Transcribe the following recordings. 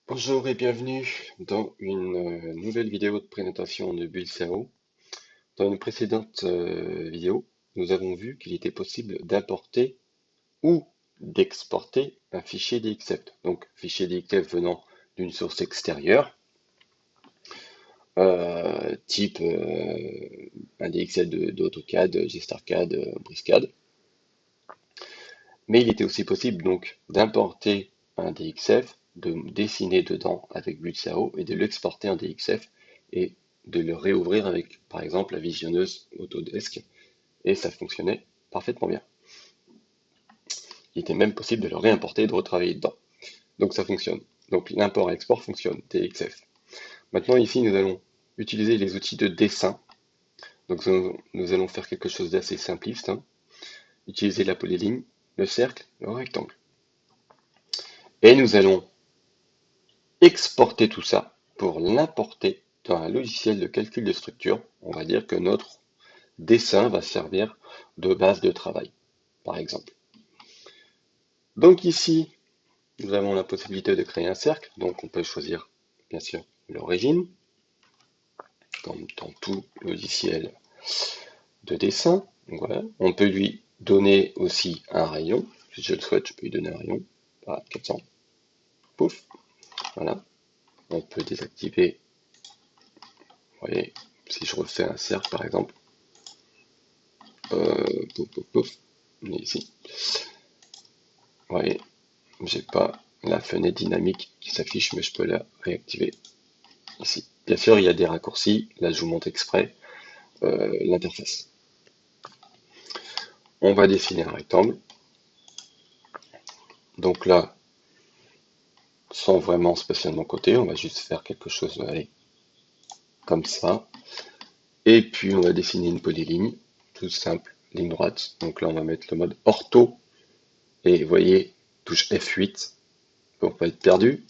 Bonjour et bienvenue dans une nouvelle vidéo de présentation de BuildSAO. Dans une précédente vidéo, nous avons vu qu'il était possible d'importer ou d'exporter un fichier DXF. Donc, fichier DXF venant d'une source extérieure, type un DXF d'AutoCAD, GStarCAD, BricsCAD. Mais il était aussi possible donc d'importer un DXF, de dessiner dedans avec BuildSAO et de l'exporter en DXF et de le réouvrir avec, par exemple, la visionneuse Autodesk, et ça fonctionnait parfaitement bien. Il était même possible de le réimporter et de retravailler dedans. Donc ça fonctionne. Donc l'import-export fonctionne, DXF. Maintenant ici, nous allons utiliser les outils de dessin. Donc nous allons faire quelque chose d'assez simpliste, hein. Utiliser la polyligne, le cercle, le rectangle. Et nous allons exporter tout ça pour l'importer dans un logiciel de calcul de structure. On va dire que notre dessin va servir de base de travail, par exemple. Donc ici, nous avons la possibilité de créer un cercle. Donc on peut choisir, bien sûr, l'origine, comme dans tout logiciel de dessin. Donc voilà. On peut lui donner aussi un rayon. Si je le souhaite, je peux lui donner un rayon. Voilà, 400. Pouf. Voilà. On peut désactiver. Vous voyez, si je refais un cercle, par exemple, pouf, pouf, pouf. On est ici. Vous voyez, j'ai pas la fenêtre dynamique qui s'affiche, mais je peux la réactiver ici. Bien sûr, il y a des raccourcis. Là, je vous montre exprès l'interface. On va dessiner un rectangle. Donc là, sans vraiment spécialement côté, on va juste faire quelque chose, allez, comme ça. Et puis, on va dessiner une polyligne, tout simple, ligne droite. Donc là, on va mettre le mode ortho. Et vous voyez, touche F8 pour pas être perdu.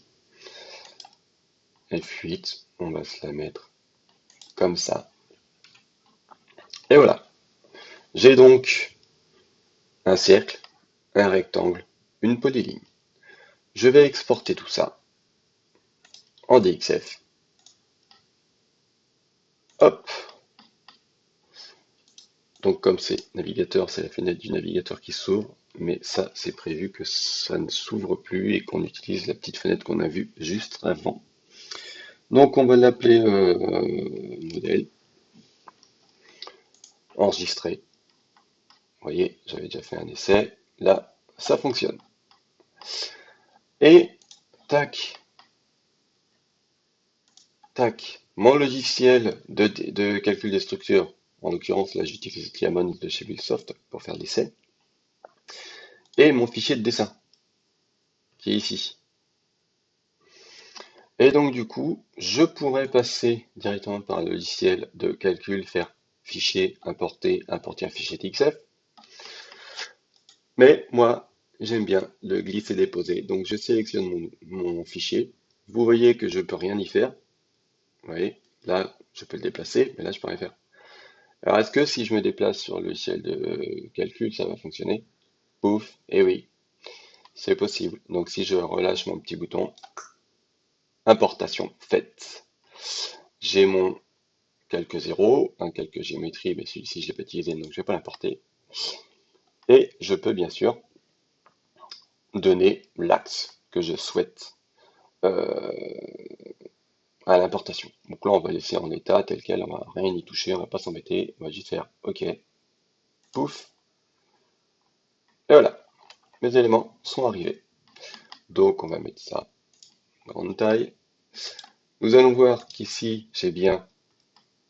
F8, on va se la mettre comme ça. Et voilà. J'ai donc un cercle, un rectangle, une polyligne. Je vais exporter tout ça en DXF. Hop. Donc comme c'est navigateur, c'est la fenêtre du navigateur qui s'ouvre, mais ça c'est prévu que ça ne s'ouvre plus et qu'on utilise la petite fenêtre qu'on a vue juste avant. Donc on va l'appeler modèle, enregistrer. Vous voyez, j'avais déjà fait un essai. Là, ça fonctionne. Et tac, tac, mon logiciel de calcul des structures, en l'occurrence là j'utilise Diamond de chez Buildsoft pour faire l'essai, et mon fichier de dessin qui est ici. Et donc du coup, je pourrais passer directement par le logiciel de calcul, faire fichier, importer un fichier TXF. Mais moi, j'aime bien le glisser-déposer. Donc je sélectionne mon fichier. Vous voyez que je peux rien y faire. Vous voyez, là, je peux le déplacer, mais là, je peux rien faire. Alors est-ce que si je me déplace sur le logiciel de calcul, ça va fonctionner? Pouf, et oui, c'est possible. Donc si je relâche mon petit bouton, importation faite. J'ai mon calque 0, un calque géométrie, mais celui-ci je l'ai pas utilisé, donc je ne vais pas l'importer. Et je peux bien sûr donner l'axe que je souhaite euh, à l'importation. Donc là, on va laisser en état tel quel, on va rien y toucher, on va pas s'embêter, on va juste faire OK, pouf, et voilà, mes éléments sont arrivés. Donc on va mettre ça grande taille. Nous allons voir qu'ici, j'ai bien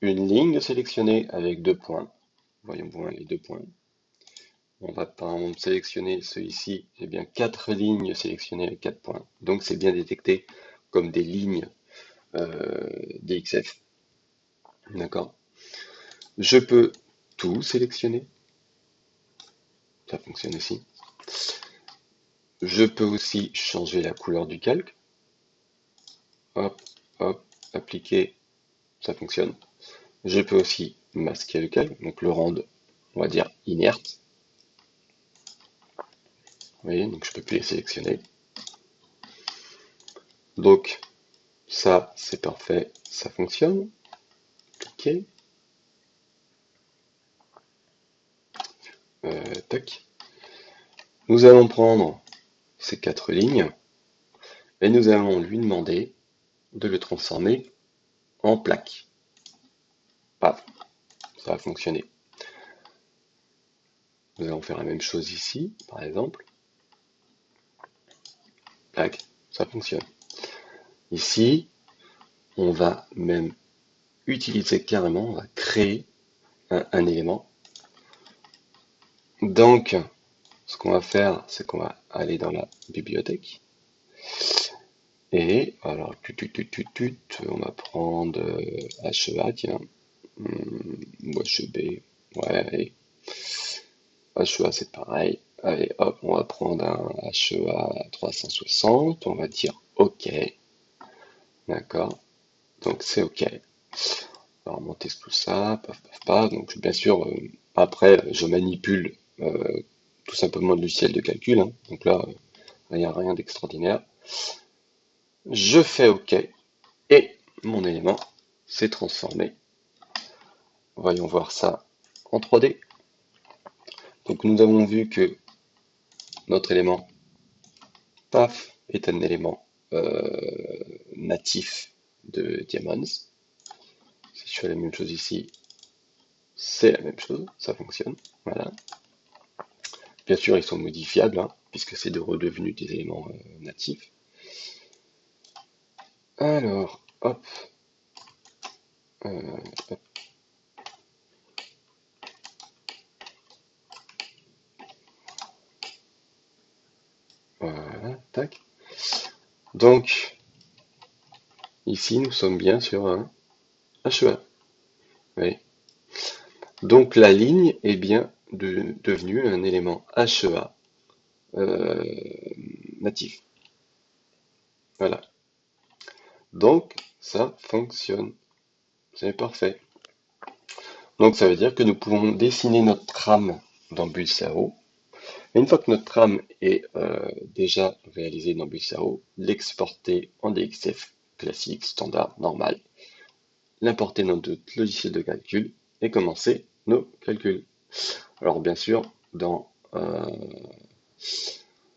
une ligne sélectionnée avec 2 points. Voyons voir les 2 points. On va par exemple sélectionner celui-ci, j'ai bien 4 lignes sélectionnées avec 4 points. Donc c'est bien détecté comme des lignes DXF. D'accord. Je peux tout sélectionner. Ça fonctionne aussi. Je peux aussi changer la couleur du calque. Hop, hop, appliquer, ça fonctionne. Je peux aussi masquer le calque, donc le rendre, on va dire, inerte. Vous voyez, donc je peux plus les sélectionner. Donc, ça, c'est parfait, ça fonctionne. OK. Tac. Nous allons prendre ces 4 lignes et nous allons lui demander de le transformer en plaque. Paf, ça va fonctionner. Nous allons faire la même chose ici, par exemple. Plaque, ça fonctionne. Ici, on va même utiliser carrément, on va créer un élément. Donc, ce qu'on va faire, c'est qu'on va aller dans la bibliothèque. Et alors, on va prendre HEA, tiens, ou HEB, ouais, allez. HEA, c'est pareil. Allez, hop, on va prendre un HEA 360, on va dire OK, d'accord, donc c'est OK. Alors, on teste tout ça, paf, paf, paf. Donc, bien sûr, après, je manipule tout simplement le logiciel de calcul, hein. Donc là, il n'y a rien d'extraordinaire. Je fais OK et mon élément s'est transformé. Voyons voir ça en 3D. Donc, nous avons vu que notre élément, paf, est un élément natif de Diamonds. Si je fais la même chose ici, c'est la même chose, ça fonctionne. Voilà. Bien sûr, ils sont modifiables, hein, puisque c'est redevenus des éléments natifs. Alors, hop, hop. Voilà, tac. Donc, ici, nous sommes bien sur un HEA. Oui. Donc, la ligne est bien devenue un élément HEA natif. Voilà. Donc, ça fonctionne. C'est parfait. Donc, ça veut dire que nous pouvons dessiner notre trame dans Bulsao. Et une fois que notre trame est déjà réalisée dans Bulsao, l'exporter en DXF classique, standard, normal, l'importer dans notre logiciel de calcul et commencer nos calculs. Alors, bien sûr, dans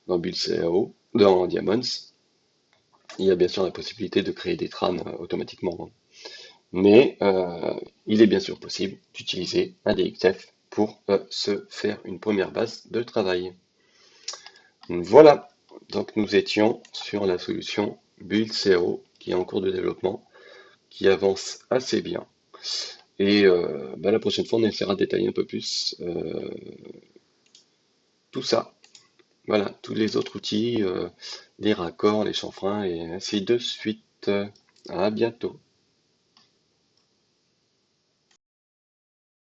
Bulsao, dans Diamonds, il y a bien sûr la possibilité de créer des trames automatiquement, hein. Mais il est bien sûr possible d'utiliser un DXF pour se faire une première base de travail. Voilà, donc nous étions sur la solution Bulsao qui est en cours de développement, qui avance assez bien. Et la prochaine fois, on essaiera de détailler un peu plus tout ça. Voilà, tous les autres outils, les raccords, les chanfreins et ainsi de suite. À bientôt.